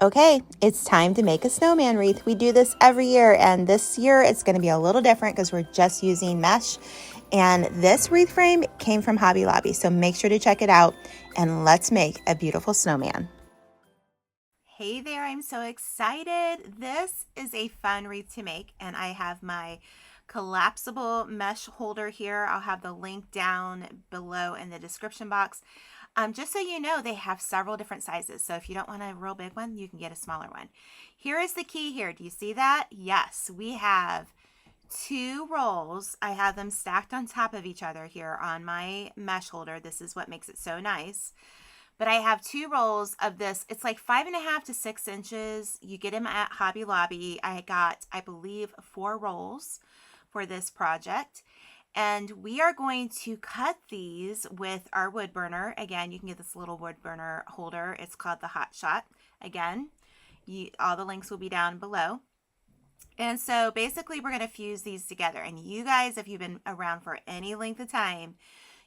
Okay, it's time to make a snowman wreath. We do this every year, and this year it's going to be a little different because we're just using mesh. And this wreath frame came from Hobby Lobby, so make sure to check it out, and let's make a beautiful snowman. Hey there, I'm so excited. This is a fun wreath to make, and I have my collapsible mesh holder here. I'll have the link down below in the description box. Just so you know, they have several different sizes. So if you don't want a real big one, you can get a smaller one. Here is the key here. Do you see that? Yes, we have 2 rolls. I have them stacked on top of each other here on my mesh holder. This is what makes it so nice. But I have 2 rolls of this. It's like 5.5 to 6 inches. You get them at Hobby Lobby. I got, I believe, 4 rolls for this project. And we are going to cut these with our wood burner. Again, you can get this little wood burner holder. It's called the Hot Shot. Again, all the links will be down below. And so basically we're going to fuse these together. And you guys, if you've been around for any length of time,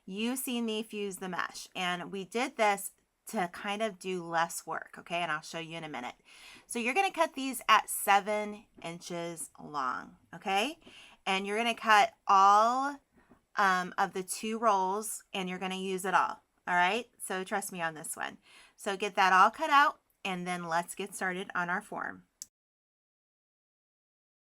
you've seen me fuse the mesh. And we did this to kind of do less work, okay? And I'll show you in a minute. So you're going to cut these at 7 inches long, okay? And you're going to cut all of the 2 rolls, and you're going to use it all right? So trust me on this one. So get that all cut out, and then let's get started on our form.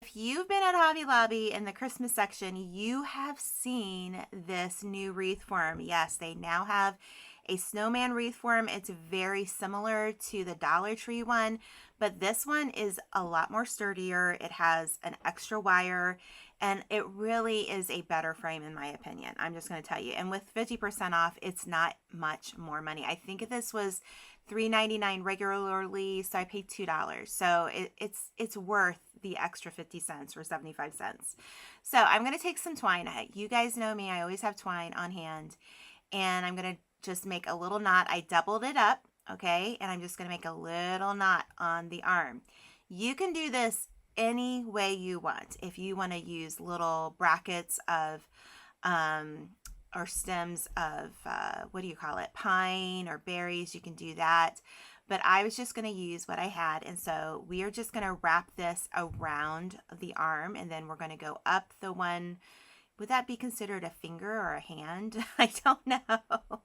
If you've been at Hobby Lobby in the Christmas section, you have seen this new wreath form. Yes, they now have a snowman wreath form. It's very similar to the Dollar Tree one, but this one is a lot more sturdier. It has an extra wire, and it really is a better frame in my opinion. I'm just going to tell you. And with 50% off, it's not much more money. I think this was $3.99 regularly, so I paid $2. So it's worth the extra 50 cents or 75 cents. So I'm going to take some twine. You guys know me, I always have twine on hand, and I'm going to just make a little knot. I doubled it up, okay, and I'm just going to make a little knot on the arm. You can do this any way you want. If you want to use little brackets of or stems of what do you call it, pine or berries, you can do that. But I was just going to use what I had, and so we are just going to wrap this around the arm, and then we're going to go up the one. Would that be considered a finger or a hand? I don't know.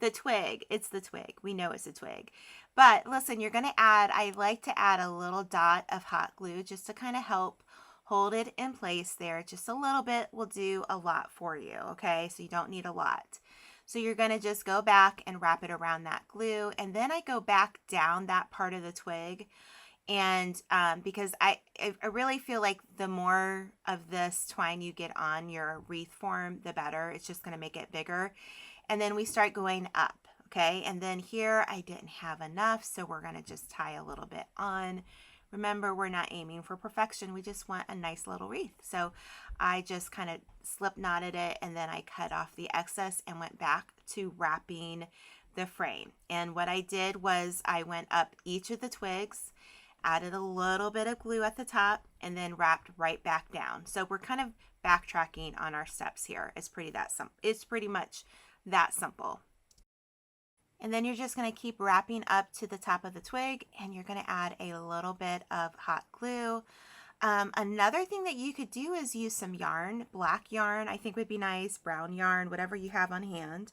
The twig. It's the twig. We know it's a twig. But listen, you're going to add, I like to add a little dot of hot glue just to kind of help hold it in place there. Just a little bit will do a lot for you, okay? So you don't need a lot. So you're going to just go back and wrap it around that glue. And then I go back down that part of the twig. And because I really feel like the more of this twine you get on your wreath form, the better. It's just going to make it bigger. And then we start going up, okay? And then here I didn't have enough, so we're going to just tie a little bit on. Remember, we're not aiming for perfection. We just want a nice little wreath. So I just kind of slip knotted it, and then I cut off the excess and went back to wrapping the frame. And what I did was I went up each of the twigs, added a little bit of glue at the top, and then wrapped right back down. So we're kind of backtracking on our steps here. It's pretty much that simple. And then you're just going to keep wrapping up to the top of the twig, and you're going to add a little bit of hot glue. Another thing that you could do is use some yarn. Black yarn I think would be nice, brown yarn, whatever you have on hand.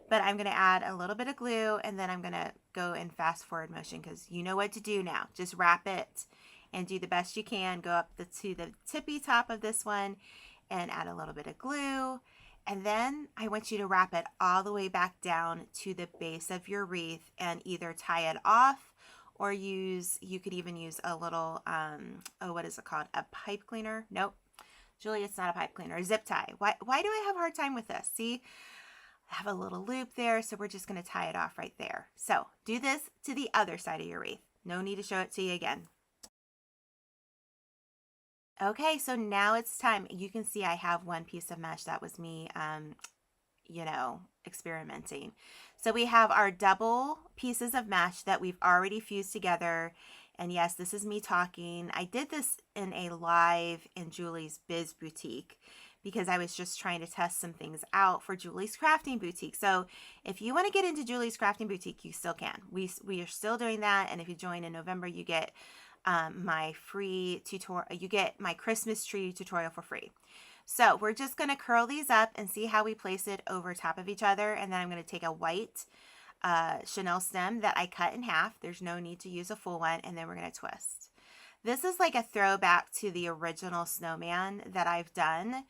But I'm going to add a little bit of glue, and then I'm going to go in fast forward motion because you know what to do now. Just wrap it and do the best you can. Go up to the tippy top of this one and add a little bit of glue. And then I want you to wrap it all the way back down to the base of your wreath and either tie it off or you could even use a little, what is it called? A pipe cleaner? Nope. Julie, it's not a pipe cleaner. A zip tie. Why do I have a hard time with this? See? I have a little loop there, so we're just going to tie it off right there. So do this to the other side of your wreath. No need to show it to you again. Okay, so now it's time. You can see I have one piece of mesh. That was me, experimenting. So we have our double pieces of mesh that we've already fused together. And yes, this is me talking. I did this in a live in Julie's Biz Boutique because I was just trying to test some things out for Julie's Crafting Boutique. So if you want to get into Julie's Crafting Boutique, you still can. We are still doing that. And if you join in November, you get my free tutorial. You get my Christmas tree tutorial for free. So we're just going to curl these up and see how we place it over top of each other. And then I'm going to take a white chenille stem that I cut in half. There's no need to use a full one. And then we're going to twist. This is like a throwback to the original snowman that I've done.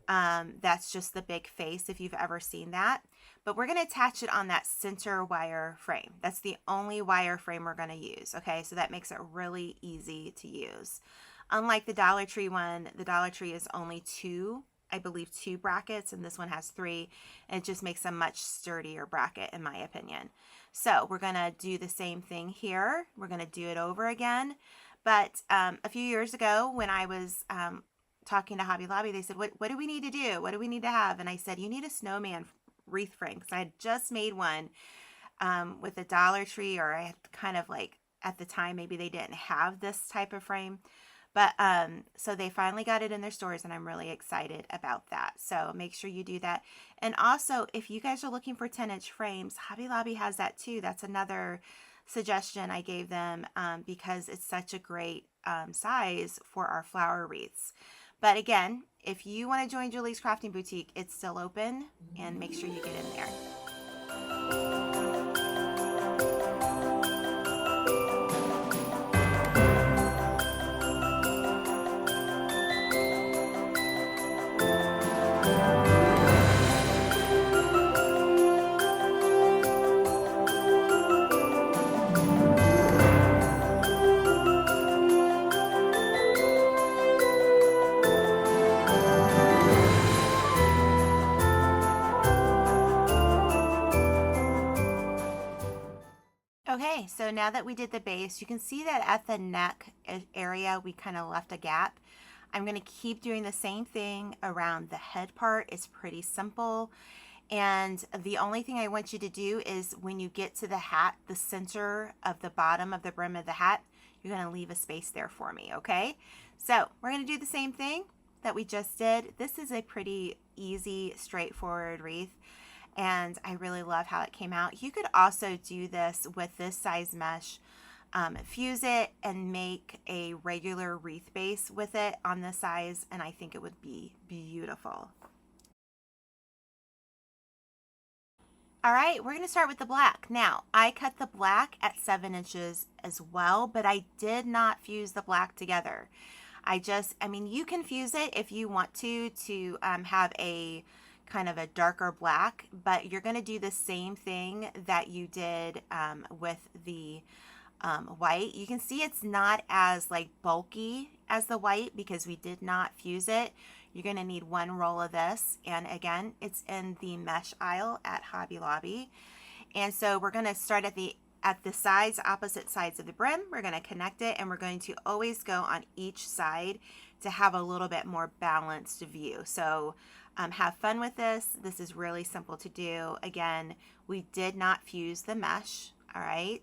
That's just the big face, if you've ever seen that. But we're going to attach it on that center wire frame. That's the only wire frame we're going to use. Okay, so that makes it really easy to use. Unlike the Dollar Tree one, the Dollar Tree is only two, I believe, 2 brackets, and this one has 3. And it just makes a much sturdier bracket, in my opinion. So we're going to do the same thing here. We're going to do it over again. But a few years ago, when I was talking to Hobby Lobby, they said, what do we need to do? What do we need to have? And I said, you need a snowman wreath frame, because I had just made one with a Dollar Tree, or I had kind of like, at the time, maybe they didn't have this type of frame. But so they finally got it in their stores, and I'm really excited about that. So make sure you do that. And also, if you guys are looking for 10-inch frames, Hobby Lobby has that too. That's another suggestion I gave them because it's such a great size for our flower wreaths. But again, if you want to join Julie's Crafting Boutique, it's still open, and make sure you get in there. Okay, so now that we did the base, you can see that at the neck area, we kind of left a gap. I'm going to keep doing the same thing around the head part. It's pretty simple. And the only thing I want you to do is when you get to the hat, the center of the bottom of the brim of the hat, you're going to leave a space there for me, okay? So we're going to do the same thing that we just did. This is a pretty easy, straightforward wreath. And I really love how it came out. You could also do this with this size mesh, fuse it and make a regular wreath base with it on this size, and I think it would be beautiful. All right, we're going to start with the black. Now, I cut the black at 7 inches as well, but I did not fuse the black together. I mean, you can fuse it if you want to have a kind of a darker black, but you're going to do the same thing that you did with the white. You can see it's not as like bulky as the white because we did not fuse it. You're going to need 1 roll of this, and again, it's in the mesh aisle at Hobby Lobby. And so we're going to start at the sides, opposite sides of the brim. We're going to connect it, and we're going to always go on each side to have a little bit more balanced view. So have fun with this. This is really simple to do. Again, we did not fuse the mesh, all right?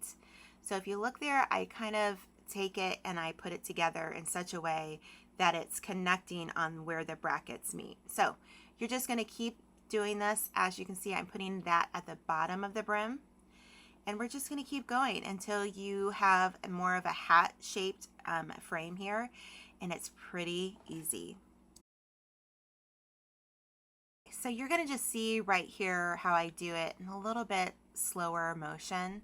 So if you look there, I kind of take it and I put it together in such a way that it's connecting on where the brackets meet. So you're just going to keep doing this. As you can see, I'm putting that at the bottom of the brim. And we're just going to keep going until you have more of a hat-shaped frame here. And it's pretty easy. So you're going to just see right here how I do it in a little bit slower motion.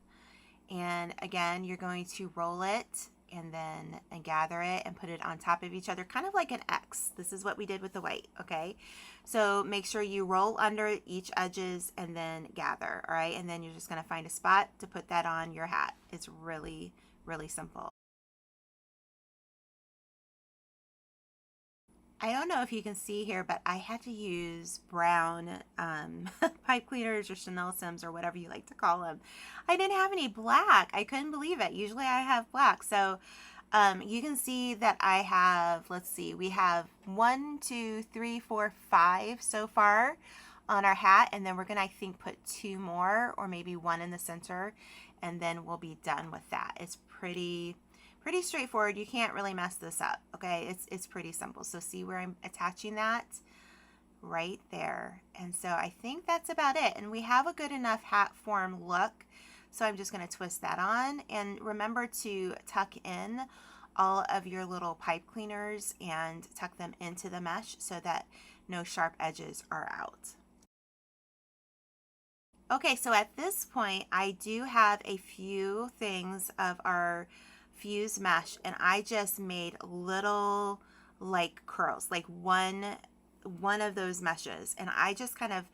And again, you're going to roll it and then gather it and put it on top of each other, kind of like an X. This is what we did with the white, okay? So make sure you roll under each edges and then gather, all right? And then you're just going to find a spot to put that on your hat. It's really, really simple. I don't know if you can see here, but I had to use brown pipe cleaners or Chenille Stems or whatever you like to call them. I didn't have any black. I couldn't believe it. Usually I have black. So you can see that I have, let's see, we have 1, 2, 3, 4, 5 so far on our hat. And then we're going to, I think, put 2 more or maybe 1 in the center. And then we'll be done with that. It's pretty straightforward. You can't really mess this up, okay? It's pretty simple. So see where I'm attaching that? right there. And so I think that's about it. And we have a good enough hat form look. So I'm just going to twist that on. And remember to tuck in all of your little pipe cleaners and tuck them into the mesh so that no sharp edges are out. Okay, so at this point, I do have a few things of our fused mesh, and I just made little like curls, like one of those meshes, and I just kind of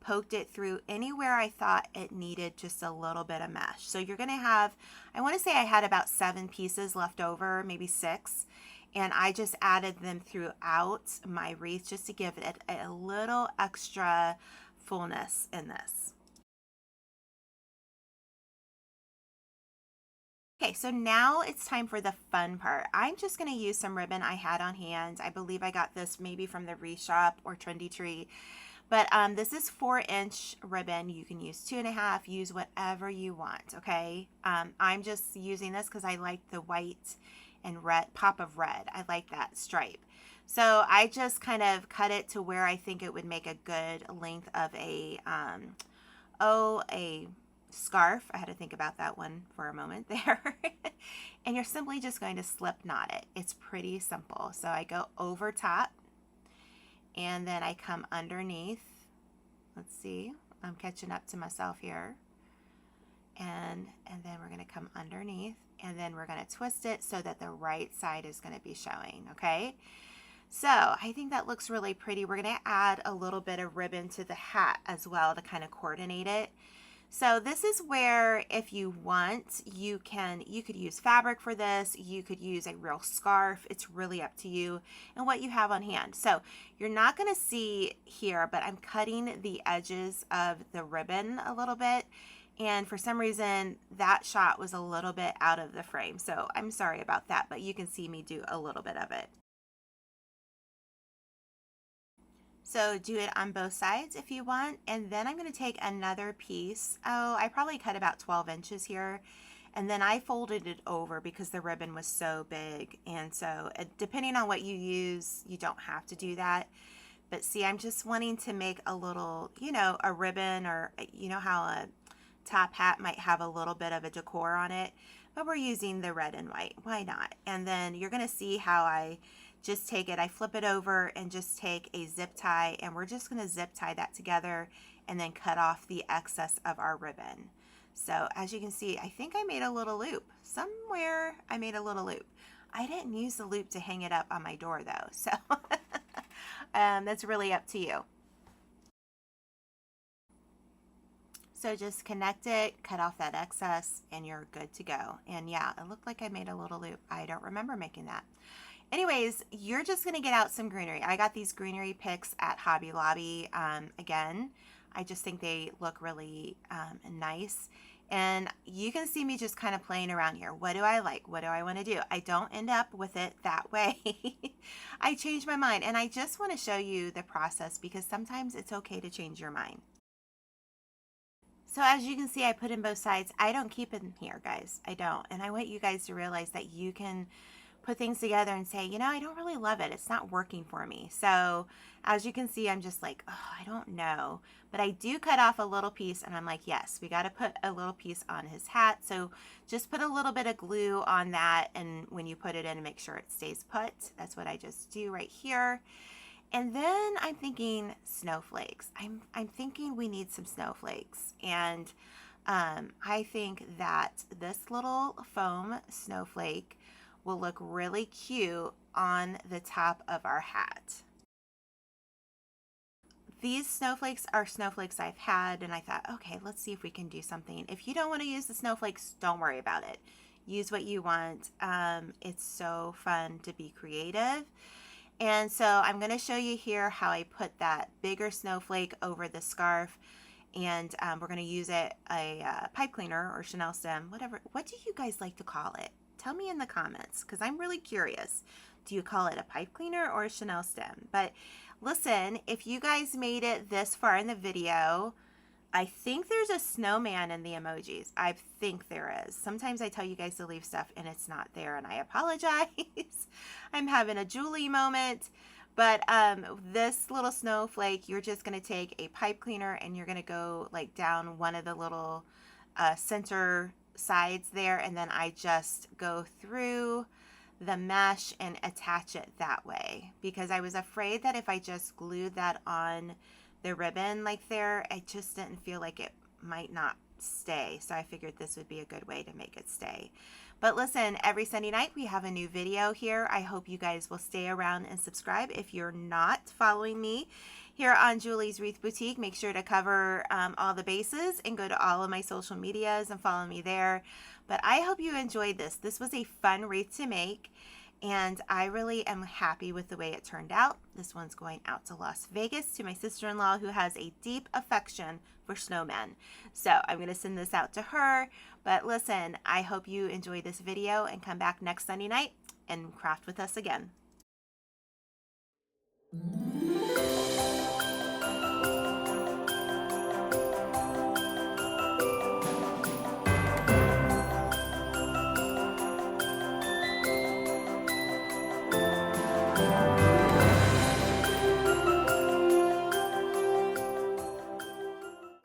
poked it through anywhere I thought it needed just a little bit of mesh. So you're gonna have, I want to say I had about 7 pieces left over, maybe 6, and I just added them throughout my wreath just to give it a little extra fullness in this. Okay, so now it's time for the fun part. I'm just going to use some ribbon I had on hand. I believe I got this maybe from the Wreath Shop or Trendy Tree. But this is 4-inch ribbon. You can use 2.5, use whatever you want, okay? I'm just using this because I like the white and red, pop of red. I like that stripe. So I just kind of cut it to where I think it would make a good length of a scarf. I had to think about that one for a moment there. And you're simply just going to slip knot it. It's pretty simple. So I go over top and then I come underneath. Let's see, I'm catching up to myself here. And then we're going to come underneath, and then we're going to twist it so that the right side is going to be showing, okay? So I think that looks really pretty. We're going to add a little bit of ribbon to the hat as well to kind of coordinate it. So this is where, if you want, you could use fabric for this. You could use a real scarf. It's really up to you and what you have on hand. So you're not going to see here, but I'm cutting the edges of the ribbon a little bit. And for some reason, that shot was a little bit out of the frame. So I'm sorry about that, but you can see me do a little bit of it. So do it on both sides if you want. And then I'm going to take another piece. Oh, I probably cut about 12 inches here. And then I folded it over because the ribbon was so big. And so depending on what you use, you don't have to do that. But see, I'm just wanting to make a little, you know, a ribbon, or you know how a top hat might have a little bit of a decor on it. But we're using the red and white. Why not? And then you're going to see how I just take it, I flip it over and just take a zip tie, and we're just going to zip tie that together and then cut off the excess of our ribbon. So as you can see, I think I made a little loop. Somewhere I made a little loop. I didn't use the loop to hang it up on my door though, so that's really up to you. So just connect it, cut off that excess, and you're good to go. And yeah, it looked like I made a little loop. I don't remember making that. Anyways, you're just going to get out some greenery. I got these greenery picks at Hobby Lobby. Again, I just think they look really nice. And you can see me just kind of playing around here. What do I like? What do I want to do? I don't end up with it that way. I change my mind. And I just want to show you the process because sometimes it's okay to change your mind. So as you can see, I put in both sides. I don't keep it in here, guys. I don't. And I want you guys to realize that you can put things together and say, you know, I don't really love it. It's not working for me. So as you can see, I'm just like, oh, I don't know. But I do cut off a little piece, and I'm like, yes, we got to put a little piece on his hat. So just put a little bit of glue on that, and when you put it in, make sure it stays put. That's what I just do right here. And then I'm thinking snowflakes. I'm thinking we need some snowflakes. And I think that this little foam snowflake will look really cute on the top of our hat. These snowflakes are snowflakes I've had, and I thought, okay, let's see if we can do something. If you don't want to use the snowflakes, don't worry about it. Use what you want. It's so fun to be creative. And so I'm going to show you here how I put that bigger snowflake over the scarf, and we're going to use it a pipe cleaner or Chenille stem, whatever. What do you guys like to call it? Tell me in the comments because I'm really curious. Do you call it a pipe cleaner or a Chenille stem? But listen, if you guys made it this far in the video, I think there's a snowman in the emojis. I think there is. Sometimes I tell you guys to leave stuff and it's not there, and I apologize. I'm having a Julie moment. But this little snowflake, you're just going to take a pipe cleaner and you're going to go like down one of the little center sides there, and then I just go through the mesh and attach it that way, because I was afraid that if I just glued that on the ribbon like there, I just didn't feel like it might not stay. So I figured this would be a good way to make it stay. But listen, every Sunday night we have a new video here. I hope you guys will stay around and subscribe. If you're not following me here on Julie's Wreath Boutique, make sure to cover all the bases and go to all of my social medias and follow me there. But I hope you enjoyed this. This was a fun wreath to make, and I really am happy with the way it turned out. This one's going out to Las Vegas to my sister-in-law, who has a deep affection for snowmen. So I'm going to send this out to her. But listen, I hope you enjoy this video and come back next Sunday night and craft with us again.